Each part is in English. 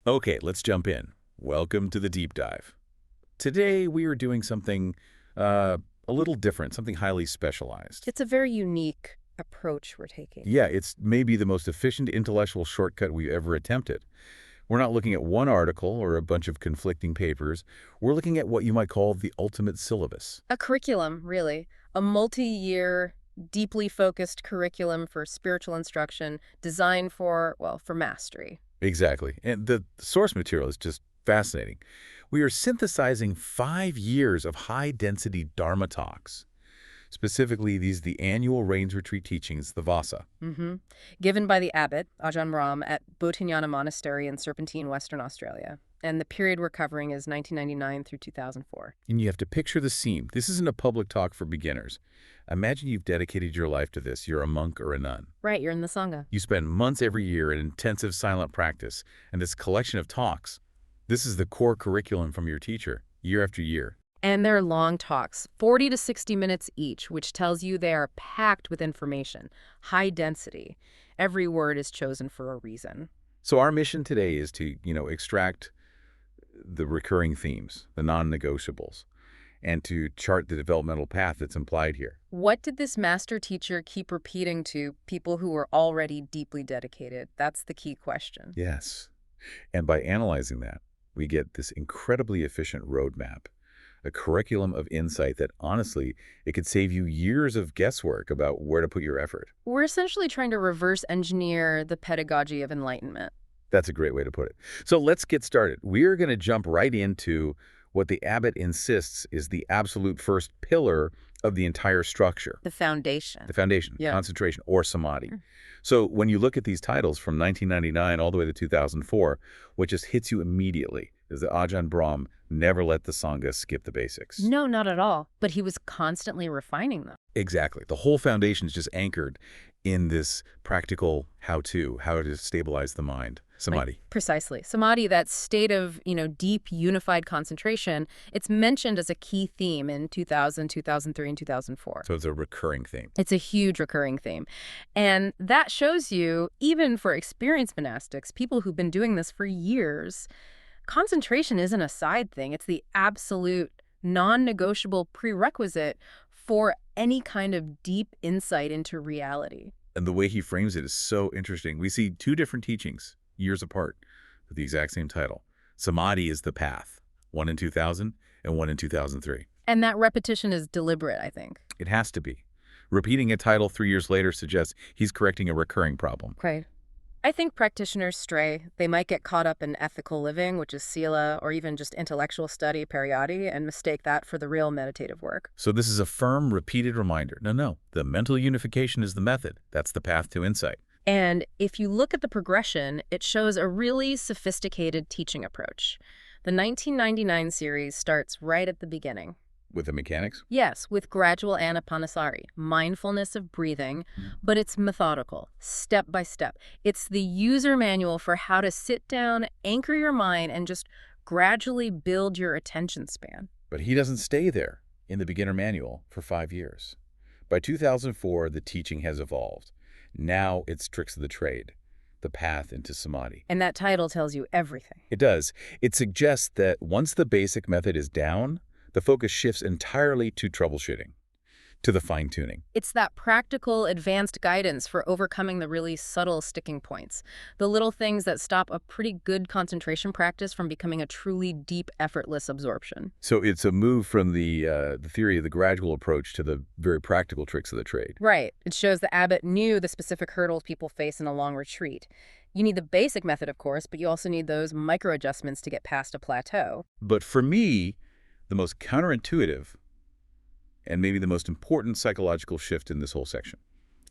Okay, let's jump in. Welcome to the deep dive. Today we are doing something a little different, something highly specialized. It's a very unique approach we're taking. Yeah, it's maybe the most efficient intellectual shortcut we've ever attempted. We're not looking at one article or a bunch of conflicting papers. We're looking at what you might call the ultimate syllabus. A curriculum, really. A multi-year, deeply focused curriculum for spiritual instruction designed for, well, for mastery. Exactly. And the source material is just fascinating. We are synthesizing 5 years of high-density Dharma talks. Specifically, these the annual Rains Retreat teachings, the Vasa. Mm-hmm. Given by the abbot, Ajahn Brahm, at Bodhinyana Monastery in Serpentine, Western Australia. And the period we're covering is 1999 through 2004. And you have to picture the scene. This isn't a public talk for beginners. Imagine you've dedicated your life to this. You're a monk or a nun. Right, you're in the Sangha. You spend months every year in intensive silent practice, and this collection of talks, this is the core curriculum from your teacher, year after year. And they're long talks, 40 to 60 minutes each, which tells you they are packed with information, high density. Every word is chosen for a reason. So our mission today is to, extract the recurring themes, the non-negotiables, and to chart the developmental path that's implied here. What did this master teacher keep repeating to people who were already deeply dedicated? That's the key question. Yes. And by analyzing that, we get this incredibly efficient roadmap, a curriculum of insight that, honestly, it could save you years of guesswork about where to put your effort. We're essentially trying to reverse engineer the pedagogy of enlightenment. That's a great way to put it. So let's get started. We're going to jump right into what the abbot insists is the absolute first pillar of the entire structure. The foundation. The foundation, Yeah. concentration, or samadhi. So when you look at these titles from 1999 all the way to 2004, what just hits you immediately is that Ajahn Brahm never let the Sangha skip the basics. No, not at all. But he was constantly refining them. Exactly. The whole foundation is just anchored in this practical how to stabilize the mind. Samadhi. Precisely. Samadhi, that state of, deep, unified concentration, it's mentioned as a key theme in 2000, 2003, and 2004. So it's a recurring theme. It's a huge recurring theme. And that shows you, even for experienced monastics, people who've been doing this for years, concentration isn't a side thing. It's the absolute non-negotiable prerequisite for any kind of deep insight into reality. And the way he frames it is so interesting. We see two different teachings, years apart, with the exact same title. Samadhi is the path, one in 2000 and one in 2003. And that repetition is deliberate, I think. It has to be. Repeating a title 3 years later suggests he's correcting a recurring problem. Right. I think practitioners stray. They might get caught up in ethical living, which is sila, or even just intellectual study, pariyatti, and mistake that for the real meditative work. So this is a firm, repeated reminder. No, the mental unification is the method. That's the path to insight. And if you look at the progression, it shows a really sophisticated teaching approach. The 1999 series starts right at the beginning. With the mechanics? Yes, with gradual anapanasari, mindfulness of breathing, but it's methodical, step by step. It's the user manual for how to sit down, anchor your mind, and just gradually build your attention span. But he doesn't stay there in the beginner manual for 5 years. By 2004, the teaching has evolved. Now it's tricks of the trade, the path into samadhi. And that title tells you everything. It does. It suggests that once the basic method is down, the focus shifts entirely to troubleshooting, to the fine-tuning. It's that practical, advanced guidance for overcoming the really subtle sticking points, the little things that stop a pretty good concentration practice from becoming a truly deep, effortless absorption. So it's a move from the theory of the gradual approach to the very practical tricks of the trade. Right. It shows the abbot knew the specific hurdles people face in a long retreat. You need the basic method, of course, but you also need those micro-adjustments to get past a plateau. But for me, the most counterintuitive and maybe the most important psychological shift in this whole section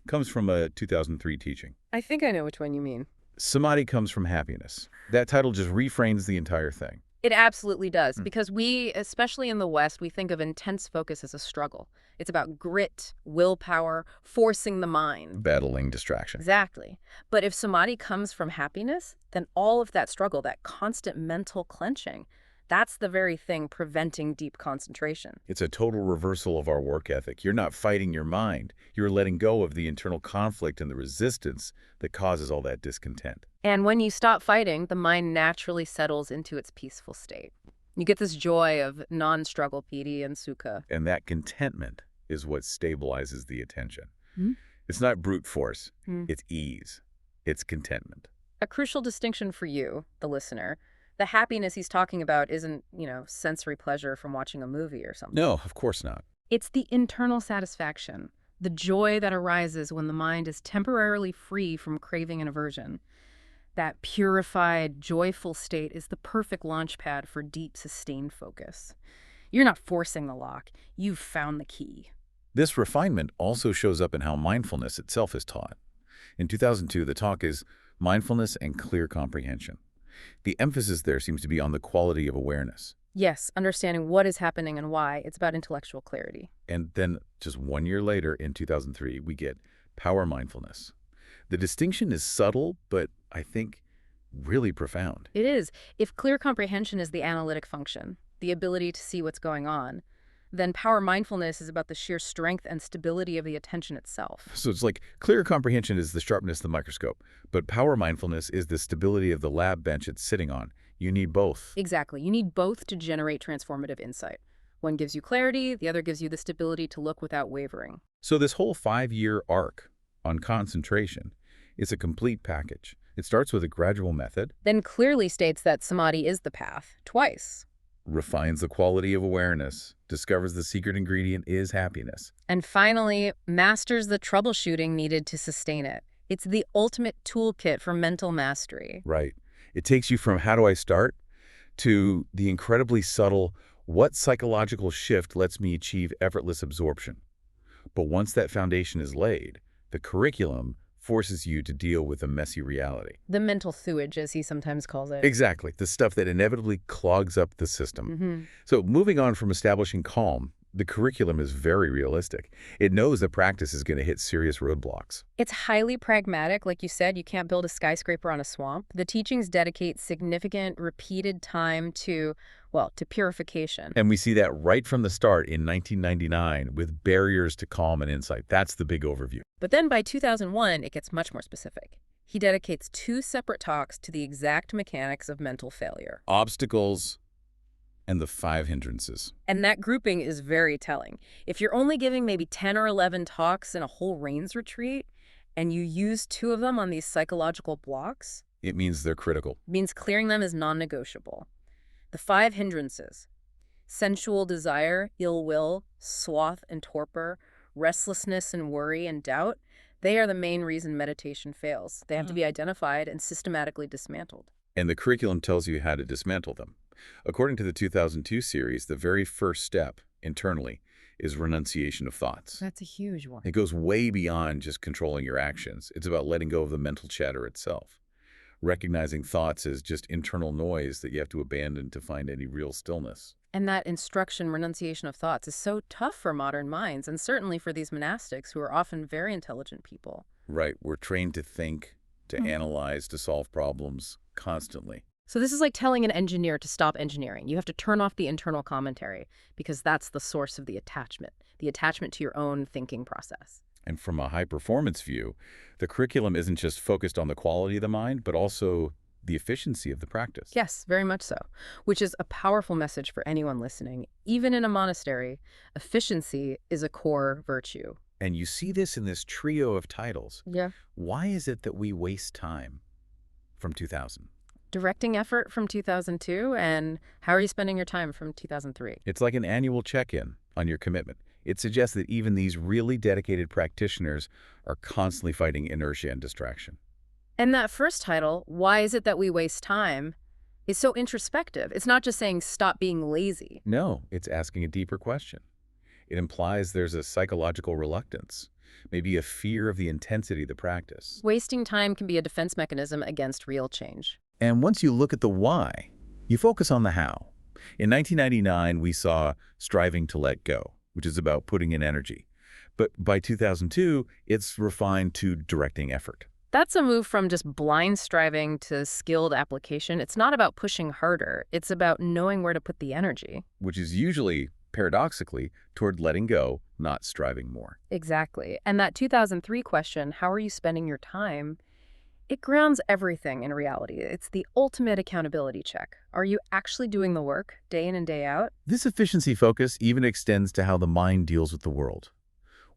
comes from a 2003 teaching. I think I know which one you mean. Samadhi comes from happiness. That title just reframes the entire thing. It absolutely does, because we, especially in the West, we think of intense focus as a struggle. It's about grit, willpower, forcing the mind. Battling distraction. Exactly. But if samadhi comes from happiness, then all of that struggle, that constant mental clenching, That's the very thing preventing deep concentration. It's a total reversal of our work ethic. You're not fighting your mind. You're letting go of the internal conflict and the resistance that causes all that discontent. And when you stop fighting, the mind naturally settles into its peaceful state. You get this joy of non-struggle piti and sukha. And that contentment is what stabilizes the attention. Hmm? It's not brute force. Hmm. It's ease. It's contentment. A crucial distinction for you, the listener. The happiness he's talking about isn't, sensory pleasure from watching a movie or something. No, of course not. It's the internal satisfaction, the joy that arises when the mind is temporarily free from craving and aversion. That purified, joyful state is the perfect launchpad for deep, sustained focus. You're not forcing the lock. You've found the key. This refinement also shows up in how mindfulness itself is taught. In 2002, the talk is Mindfulness and Clear Comprehension. The emphasis there seems to be on the quality of awareness. Yes, understanding what is happening and why. It's about intellectual clarity. And then just 1 year later, in 2003, we get Power Mindfulness. The distinction is subtle, but I think really profound. It is. If clear comprehension is the analytic function, the ability to see what's going on, then power mindfulness is about the sheer strength and stability of the attention itself. So it's like clear comprehension is the sharpness of the microscope, but power mindfulness is the stability of the lab bench it's sitting on. You need both. Exactly. You need both to generate transformative insight. One gives you clarity, the other gives you the stability to look without wavering. So this whole 5-year arc on concentration is a complete package. It starts with a gradual method, Then clearly states that samadhi is the path, twice. refines the quality of awareness, discovers the secret ingredient is happiness. And finally, masters the troubleshooting needed to sustain it. It's the ultimate toolkit for mental mastery. Right. It takes you from how do I start to the incredibly subtle what psychological shift lets me achieve effortless absorption. But once that foundation is laid, the curriculum forces you to deal with a messy reality. The mental sewage, as he sometimes calls it. Exactly. The stuff that inevitably clogs up the system. So moving on from establishing calm, the curriculum is very realistic. It knows that practice is going to hit serious roadblocks. It's highly pragmatic. Like you said, you can't build a skyscraper on a swamp. The teachings dedicate significant, repeated time to purification. And we see that right from the start in 1999 with barriers to calm and insight. That's the big overview. But then by 2001, it gets much more specific. He dedicates 2 separate talks to the exact mechanics of mental failure. Obstacles and the 5 hindrances. And that grouping is very telling. If you're only giving maybe 10 or 11 talks in a whole rains retreat, and you use 2 of them on these psychological blocks, It means they're critical. it means clearing them is non-negotiable. The 5 hindrances: sensual desire, ill will, sloth and torpor, restlessness and worry and doubt, they are the main reason meditation fails. They have to be identified and systematically dismantled. And the curriculum tells you how to dismantle them. According to the 2002 series, the very first step internally is renunciation of thoughts. That's a huge one. It goes way beyond just controlling your actions. It's about letting go of the mental chatter itself. Recognizing thoughts as just internal noise that you have to abandon to find any real stillness. And that instruction, renunciation of thoughts, is so tough for modern minds, and certainly for these monastics who are often very intelligent people. Right. We're trained to think, to analyze, to solve problems constantly. So this is like telling an engineer to stop engineering. You have to turn off the internal commentary because that's the source of the attachment to your own thinking process. And from a high-performance view, the curriculum isn't just focused on the quality of the mind, but also the efficiency of the practice. Yes, very much so, which is a powerful message for anyone listening. Even in a monastery, efficiency is a core virtue. And you see this in this trio of titles. Yeah. Why is it that we waste time from 2000? Directing effort from 2002, and how are you spending your time from 2003? It's like an annual check-in on your commitment. It suggests that even these really dedicated practitioners are constantly fighting inertia and distraction. And that first title, Why Is It That We Waste Time, is so introspective. It's not just saying stop being lazy. No, it's asking a deeper question. It implies there's a psychological reluctance, maybe a fear of the intensity of the practice. Wasting time can be a defense mechanism against real change. And once you look at the why, you focus on the how. In 1999, we saw Striving to Let Go, which is about putting in energy. But by 2002, it's refined to directing effort. That's a move from just blind striving to skilled application. It's not about pushing harder. It's about knowing where to put the energy. which is usually, paradoxically, toward letting go, not striving more. Exactly. And that 2003 question, how are you spending your time? It grounds everything in reality. It's the ultimate accountability check. Are you actually doing the work, day in and day out? This efficiency focus even extends to how the mind deals with the world.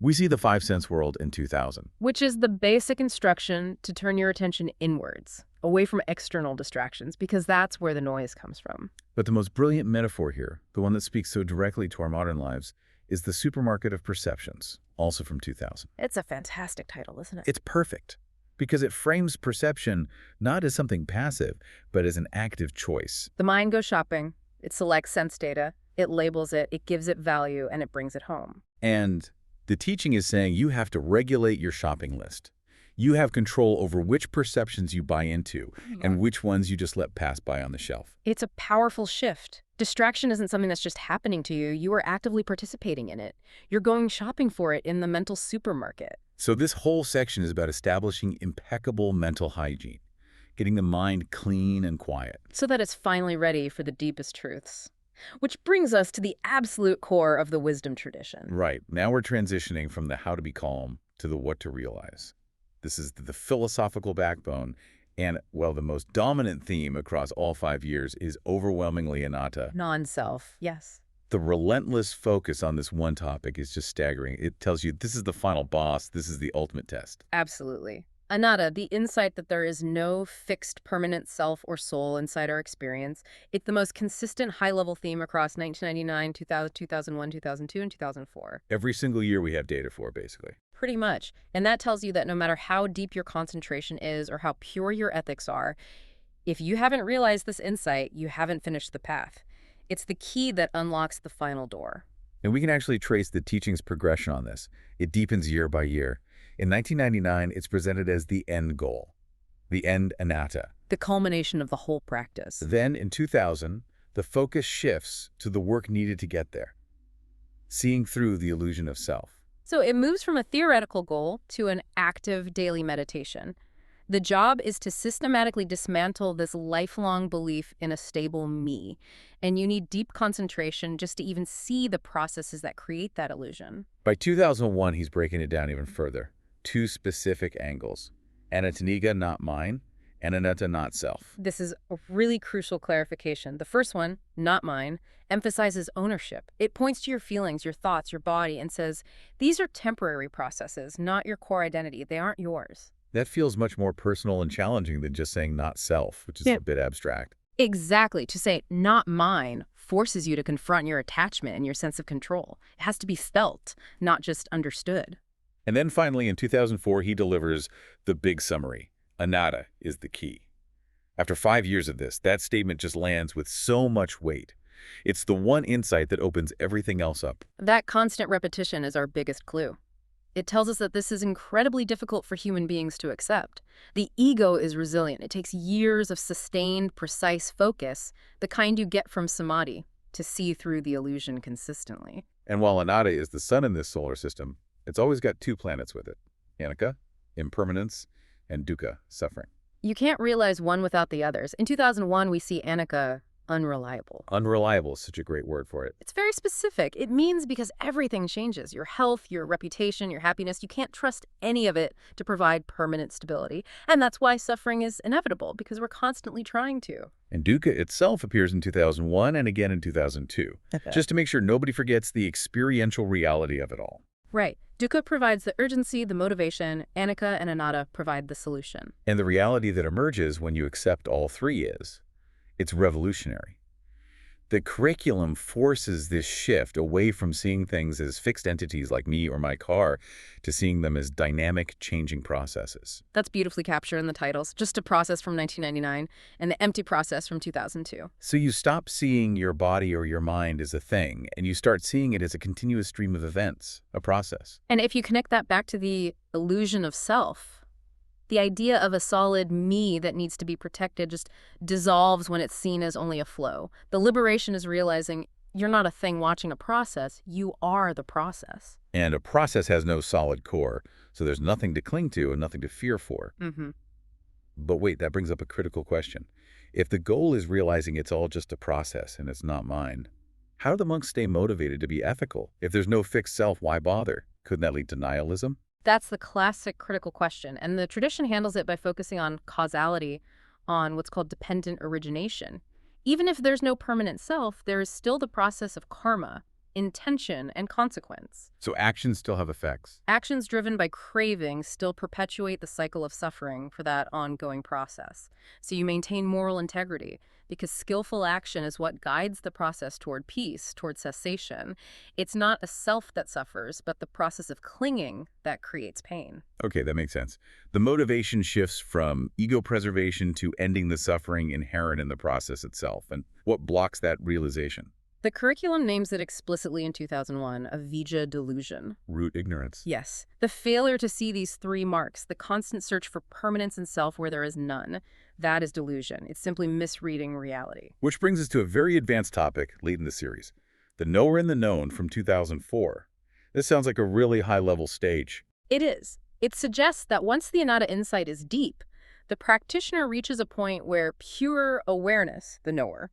We see the five-sense world in 2000. Which is the basic instruction to turn your attention inwards, away from external distractions, because that's where the noise comes from. But the most brilliant metaphor here, the one that speaks so directly to our modern lives, is the supermarket of perceptions, also from 2000. It's a fantastic title, isn't it? It's perfect because it frames perception not as something passive, but as an active choice. The mind goes shopping, it selects sense data, it labels it, it gives it value, and it brings it home. And the teaching is saying you have to regulate your shopping list. You have control over which perceptions you buy into and which ones you just let pass by on the shelf. It's a powerful shift. Distraction isn't something that's just happening to you. You are actively participating in it. You're going shopping for it in the mental supermarket. So this whole section is about establishing impeccable mental hygiene, getting the mind clean and quiet. So that it's finally ready for the deepest truths. Which brings us to the absolute core of the wisdom tradition. Right. Now we're transitioning from the how to be calm to the what to realize. This is the philosophical backbone, and, well, the most dominant theme across all 5 years is overwhelmingly anatta. Non-self, yes. The relentless focus on this one topic is just staggering. It tells you this is the final boss, this is the ultimate test. Absolutely. Anatta, the insight that there is no fixed permanent self or soul inside our experience. It's the most consistent high-level theme across 1999, 2000, 2001, 2002, and 2004. Every single year we have data for, basically. Pretty much. And that tells you that no matter how deep your concentration is or how pure your ethics are, if you haven't realized this insight, you haven't finished the path. It's the key that unlocks the final door. And we can actually trace the teaching's progression on this. It deepens year by year. In 1999, it's presented as the end goal, the end anatta. The culmination of the whole practice. Then, in 2000, the focus shifts to the work needed to get there, seeing through the illusion of self. So it moves from a theoretical goal to an active daily meditation. The job is to systematically dismantle this lifelong belief in a stable me. And you need deep concentration just to even see the processes that create that illusion. By 2001, he's breaking it down even further. 2 specific angles. Anattaniga, not mine. Anatta, not self. This is a really crucial clarification. The first one, not mine, emphasizes ownership. It points to your feelings, your thoughts, your body, and says, these are temporary processes, not your core identity. They aren't yours. That feels much more personal and challenging than just saying not self, which is a bit abstract. Exactly. To say not mine forces you to confront your attachment and your sense of control. It has to be felt, not just understood. And then finally, in 2004, he delivers the big summary. Anatta is the key. After 5 years of this, that statement just lands with so much weight. It's the one insight that opens everything else up. That constant repetition is our biggest clue. It tells us that this is incredibly difficult for human beings to accept. The ego is resilient. It takes years of sustained, precise focus, the kind you get from samadhi, to see through the illusion consistently. And while Anatta is the sun in this solar system, it's always got 2 planets with it. Anicca, impermanence, and dukkha, suffering. You can't realize one without the others. In 2001, we see Anicca unreliable. Unreliable is such a great word for it. It's very specific. It means because everything changes. Your health, your reputation, your happiness, you can't trust any of it to provide permanent stability. And that's why suffering is inevitable, because we're constantly trying to. And dukkha itself appears in 2001 and again in 2002, just to make sure nobody forgets the experiential reality of it all. Right. Dukkha provides the urgency, the motivation. Anicca and anatta provide the solution. And the reality that emerges when you accept all 3 is, it's revolutionary. The curriculum forces this shift away from seeing things as fixed entities like me or my car to seeing them as dynamic, changing processes. That's beautifully captured in the titles. Just a process from 1999 and the empty process from 2002. So you stop seeing your body or your mind as a thing, and you start seeing it as a continuous stream of events, a process. And if you connect that back to the illusion of self, the idea of a solid me that needs to be protected just dissolves when it's seen as only a flow. The liberation is realizing You're not a thing watching a process. You are the process. And a process has no solid core, so there's nothing to cling to and nothing to fear for. Mm-hmm. But wait, that brings up a critical question. If the goal is realizing it's all just a process and it's not mine, how do the monks stay motivated to be ethical? If there's no fixed self, why bother? Couldn't that lead to nihilism? That's the classic critical question, and the tradition handles it by focusing on causality, on what's called dependent origination. Even if there's no permanent self, there is still the process of karma, intention, and consequence. So actions still have effects. Actions driven by craving still perpetuate the cycle of suffering for that ongoing process. So you maintain moral integrity, because skillful action is what guides the process toward peace, toward cessation. It's not a self that suffers, but the process of clinging that creates pain. Okay, that makes sense. The motivation shifts from ego preservation to ending the suffering inherent in the process itself. And what blocks that realization? The curriculum names it explicitly in 2001 a Vijja delusion. Root ignorance. Yes, the failure to see these three marks, the constant search for permanence in self where there is none, that is delusion. It's simply misreading reality. Which brings us to a very advanced topic late in the series, the knower in the known from 2004. This sounds like a really high-level stage. It is. It suggests that once the anatta insight is deep, the practitioner reaches a point where pure awareness, the knower,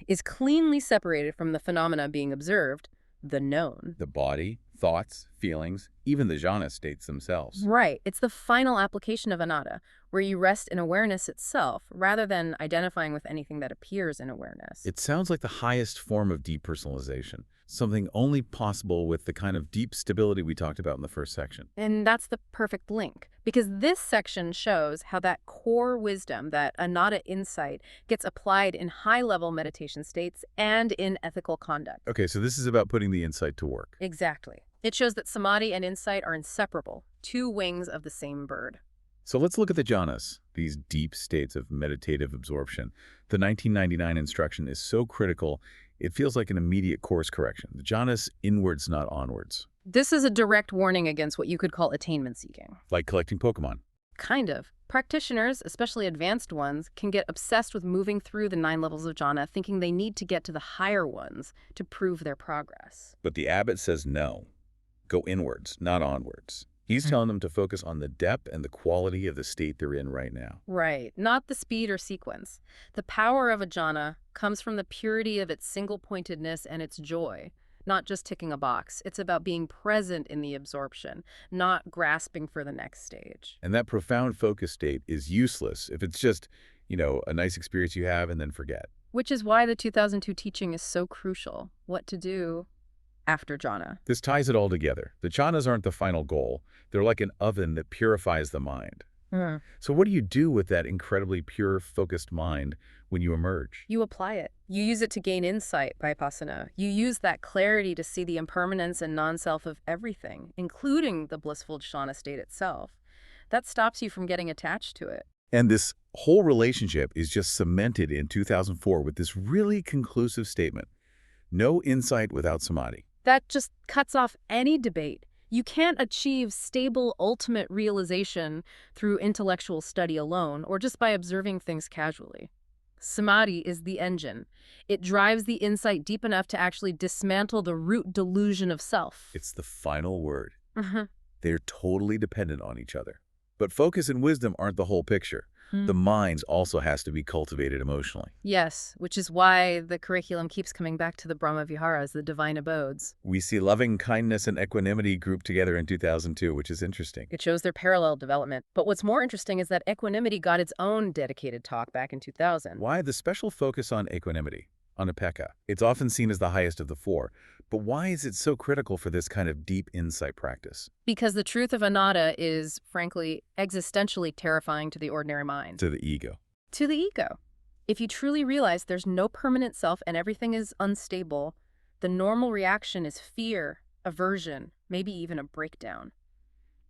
is cleanly separated from the phenomena being observed, the known. The body, thoughts, feelings, even the jhana states themselves. Right. It's the final application of anatta, where you rest in awareness itself, rather than identifying with anything that appears in awareness. It sounds like the highest form of depersonalization, something only possible with the kind of deep stability we talked about in the first section. And that's the perfect link, because this section shows how that core wisdom, that anatta insight, gets applied in high-level meditation states and in ethical conduct. Okay, so this is about putting the insight to work. Exactly. It shows that samadhi and insight are inseparable, two wings of the same bird. So let's look at the jhanas, these deep states of meditative absorption. The 1999 instruction is so critical, it feels like an immediate course correction. The jhanas inwards, not onwards. This is a direct warning against what you could call attainment seeking. Like collecting Pokemon. Kind of. Practitioners, especially advanced ones, can get obsessed with moving through the 9 levels of jhana, thinking they need to get to the higher ones to prove their progress. But the abbot says no. Go inwards, not onwards. He's telling them to focus on the depth and the quality of the state they're in right now. Right, not the speed or sequence. The power of a jhana comes from the purity of its single-pointedness and its joy, not just ticking a box. It's about being present in the absorption, not grasping for the next stage. And that profound focus state is useless if it's just, a nice experience you have and then forget. Which is why the 2002 teaching is so crucial. What to do after jhana. This ties it all together. The jhanas aren't the final goal. They're like an oven that purifies the mind. So what do you do with that incredibly pure, focused mind when you emerge? You apply it. You use it to gain insight, vipassana. You use that clarity to see the impermanence and non-self of everything, including the blissful jhana state itself. That stops you from getting attached to it. And this whole relationship is just cemented in 2004 with this really conclusive statement. No insight without samadhi. That just cuts off any debate. You can't achieve stable ultimate realization through intellectual study alone or just by observing things casually. Samadhi is the engine. It drives the insight deep enough to actually dismantle the root delusion of self. It's the final word. They're totally dependent on each other. But focus and wisdom aren't the whole picture. The mind also has to be cultivated emotionally. Yes, which is why the curriculum keeps coming back to the Brahma Viharas, the divine abodes. We see loving kindness and equanimity grouped together in 2002, which is interesting. It shows their parallel development. But what's more interesting is that equanimity got its own dedicated talk back in 2000. Why the special focus on equanimity, on upekkha? It's often seen as the highest of the four. But why is it so critical for this kind of deep insight practice? Because the truth of anatta is, frankly, existentially terrifying to the ordinary mind. To the ego. To the ego. If you truly realize there's no permanent self and everything is unstable, the normal reaction is fear, aversion, maybe even a breakdown.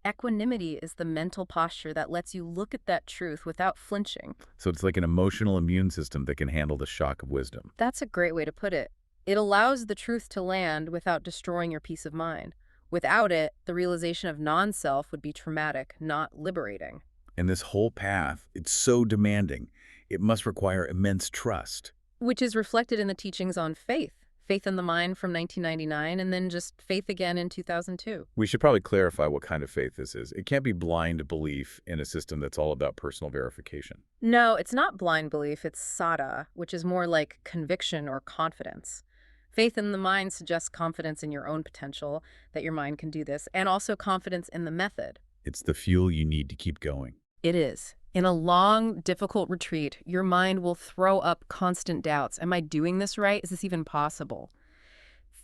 Equanimity is the mental posture that lets you look at that truth without flinching. So it's like an emotional immune system that can handle the shock of wisdom. That's a great way to put it. It allows the truth to land without destroying your peace of mind. Without it, the realization of non-self would be traumatic, not liberating. And this whole path, it's so demanding. It must require immense trust. Which is reflected in the teachings on faith. Faith in the Mind from 1999, and then just Faith again in 2002. We should probably clarify what kind of faith this is. It can't be blind belief in a system that's all about personal verification. No, it's not blind belief, it's sada, which is more like conviction or confidence. Faith in the Mind suggests confidence in your own potential, that your mind can do this, and also confidence in the method. It's the fuel you need to keep going. It is. In a long, difficult retreat, your mind will throw up constant doubts. Am I doing this right? Is this even possible?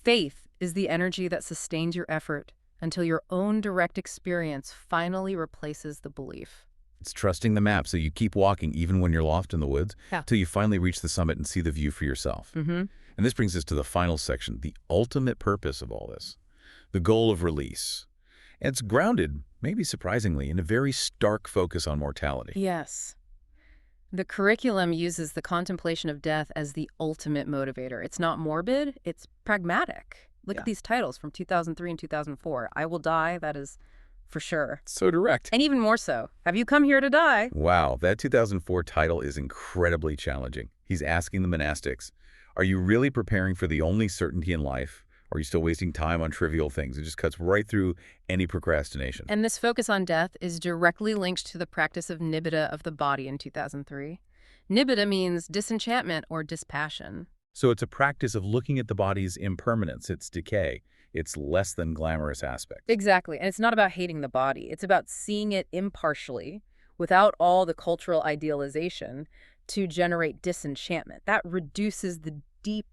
Faith is the energy that sustains your effort until your own direct experience finally replaces the belief. It's trusting the map so you keep walking even when you're lost in the woods, Yeah. till you finally reach the summit and see the view for yourself. Mm-hmm. And this brings us to the final section, the ultimate purpose of all this, the goal of release. And it's grounded, maybe surprisingly, in a very stark focus on mortality. Yes. The curriculum uses the contemplation of death as the ultimate motivator. It's not morbid, it's pragmatic. Look Yeah. at these titles from 2003 and 2004. I will die, that is for sure. So direct. And even more so, have you come here to die? Wow, that 2004 title is incredibly challenging. He's asking the monastics, are you really preparing for the only certainty in life? Or are you still wasting time on trivial things? It just cuts right through any procrastination. And this focus on death is directly linked to the practice of nibbida of the body in 2003. Nibbida means disenchantment or dispassion. So it's a practice of looking at the body's impermanence, its decay, its less than glamorous aspect. Exactly. And it's not about hating the body. It's about seeing it impartially, without all the cultural idealization, to generate disenchantment. That reduces the deep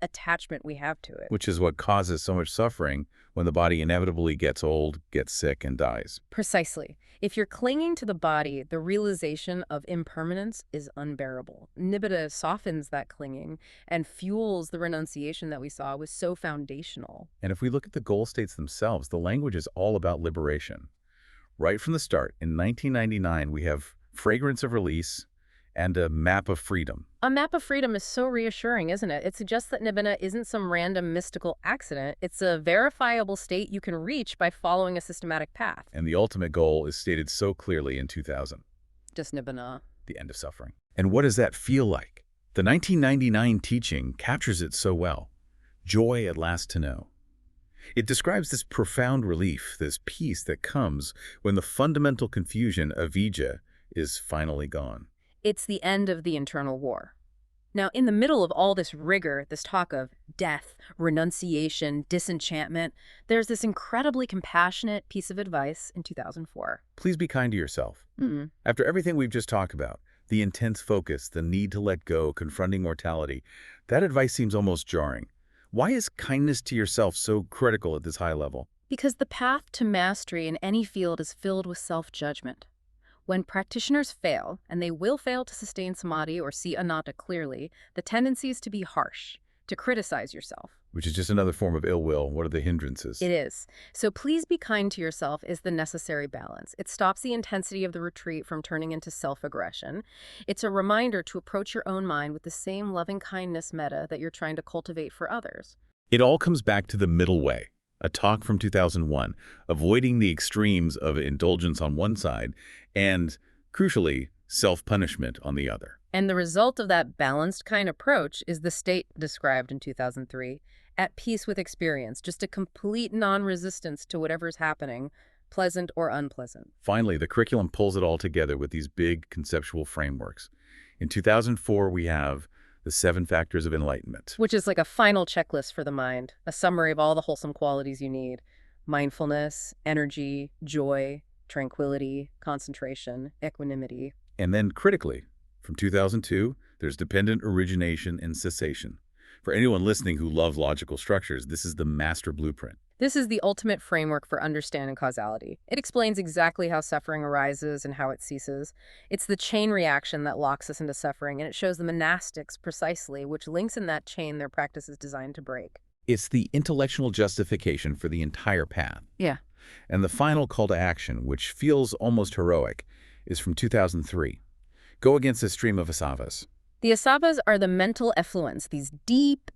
attachment we have to it. Which is what causes so much suffering when the body inevitably gets old, gets sick, and dies. Precisely. If you're clinging to the body, the realization of impermanence is unbearable. Nibbida softens that clinging and fuels the renunciation that we saw was so foundational. And if we look at the goal states themselves, the language is all about liberation. Right from the start, in 1999, we have fragrance of release and a map of freedom. A map of freedom is so reassuring, isn't it? It suggests that nibbana isn't some random mystical accident. It's a verifiable state you can reach by following a systematic path. And the ultimate goal is stated so clearly in 2000, Just nibbana. the end of suffering. And what does that feel like? The 1999 teaching captures it so well. Joy at last to know. It describes this profound relief, this peace that comes when the fundamental confusion, avijja, is finally gone. It's the end of the internal war. Now, in the middle of all this rigor, this talk of death, renunciation, disenchantment, there's this incredibly compassionate piece of advice in 2004. Please be kind to yourself. After everything we've just talked about, the intense focus, the need to let go, confronting mortality, that advice seems almost jarring. Why is kindness to yourself so critical at this high level? Because the path to mastery in any field is filled with self-judgment. When practitioners fail, and they will fail to sustain samadhi or see anatta clearly, the tendency is to be harsh, to criticize yourself. Which is just another form of ill will. What are the hindrances? It is. So please be kind to yourself is the necessary balance. It stops the intensity of the retreat from turning into self-aggression. It's a reminder to approach your own mind with the same loving-kindness metta that you're trying to cultivate for others. It all comes back to the middle way, a talk from 2001, avoiding the extremes of indulgence on one side and, crucially, self-punishment on the other. And the result of that balanced kind approach is the state described in 2003, at peace with experience, just a complete non-resistance to whatever's happening, pleasant or unpleasant. Finally, the curriculum pulls it all together with these big conceptual frameworks. In 2004, we have the 7 factors of enlightenment. Which is like a final checklist for the mind, a summary of all the wholesome qualities you need. Mindfulness, energy, joy, tranquility, concentration, equanimity. And then critically, from 2002, there's dependent origination and cessation. For anyone listening who loves logical structures, this is the master blueprint. This is the ultimate framework for understanding causality. It explains exactly how suffering arises and how it ceases. It's the chain reaction that locks us into suffering, and it shows the monastics precisely which links in that chain their practice is designed to break. It's the intellectual justification for the entire path. Yeah. And the final call to action, which feels almost heroic, is from 2003. Go against the stream of asavas. The asavas are the mental effluents, these deep,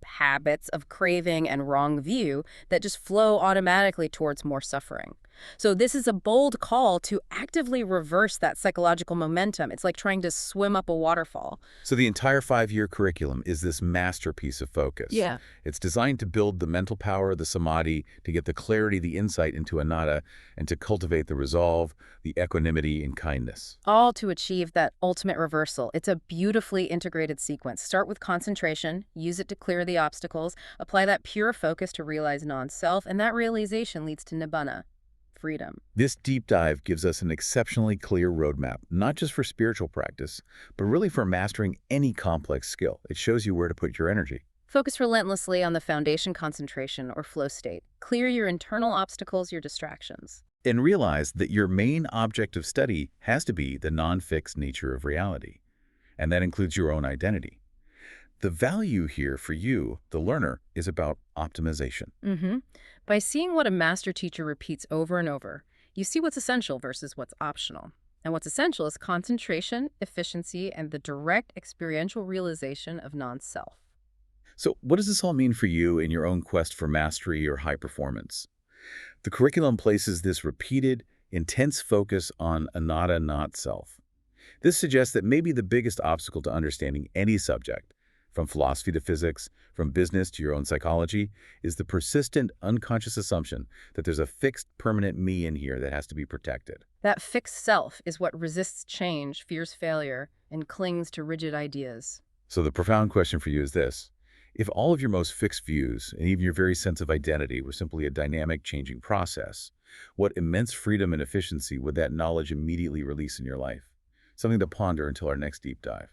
habits of craving and wrong view that just flow automatically towards more suffering. So this is a bold call to actively reverse that psychological momentum. It's like trying to swim up a waterfall. So the entire 5-year curriculum is this masterpiece of focus. Yeah. It's designed to build the mental power, the samadhi, to get the clarity, the insight into anatta, and to cultivate the resolve, the equanimity, and kindness. All to achieve that ultimate reversal. It's a beautifully integrated sequence. Start with concentration, use it to clear the obstacles, apply that pure focus to realize non-self, and that realization leads to nibbana, freedom. This deep dive gives us an exceptionally clear roadmap, not just for spiritual practice, but really for mastering any complex skill. It shows you where to put your energy. Focus relentlessly on the foundation concentration or flow state. Clear your internal obstacles, your distractions. And realize that your main object of study has to be the non-fixed nature of reality. And that includes your own identity. The value here for you, the learner, is about optimization. By seeing what a master teacher repeats over and over, you see what's essential versus what's optional. And what's essential is concentration, efficiency, and the direct experiential realization of non-self. So what does this all mean for you in your own quest for mastery or high performance? The curriculum places this repeated, intense focus on anatta, not self. This suggests that maybe the biggest obstacle to understanding any subject, from philosophy to physics, from business to your own psychology, is the persistent, unconscious assumption that there's a fixed, permanent me in here that has to be protected. That fixed self is what resists change, fears failure, and clings to rigid ideas. So the profound question for you is this. If all of your most fixed views, and even your very sense of identity, were simply a dynamic, changing process, what immense freedom and efficiency would that knowledge immediately release in your life? Something to ponder until our next deep dive.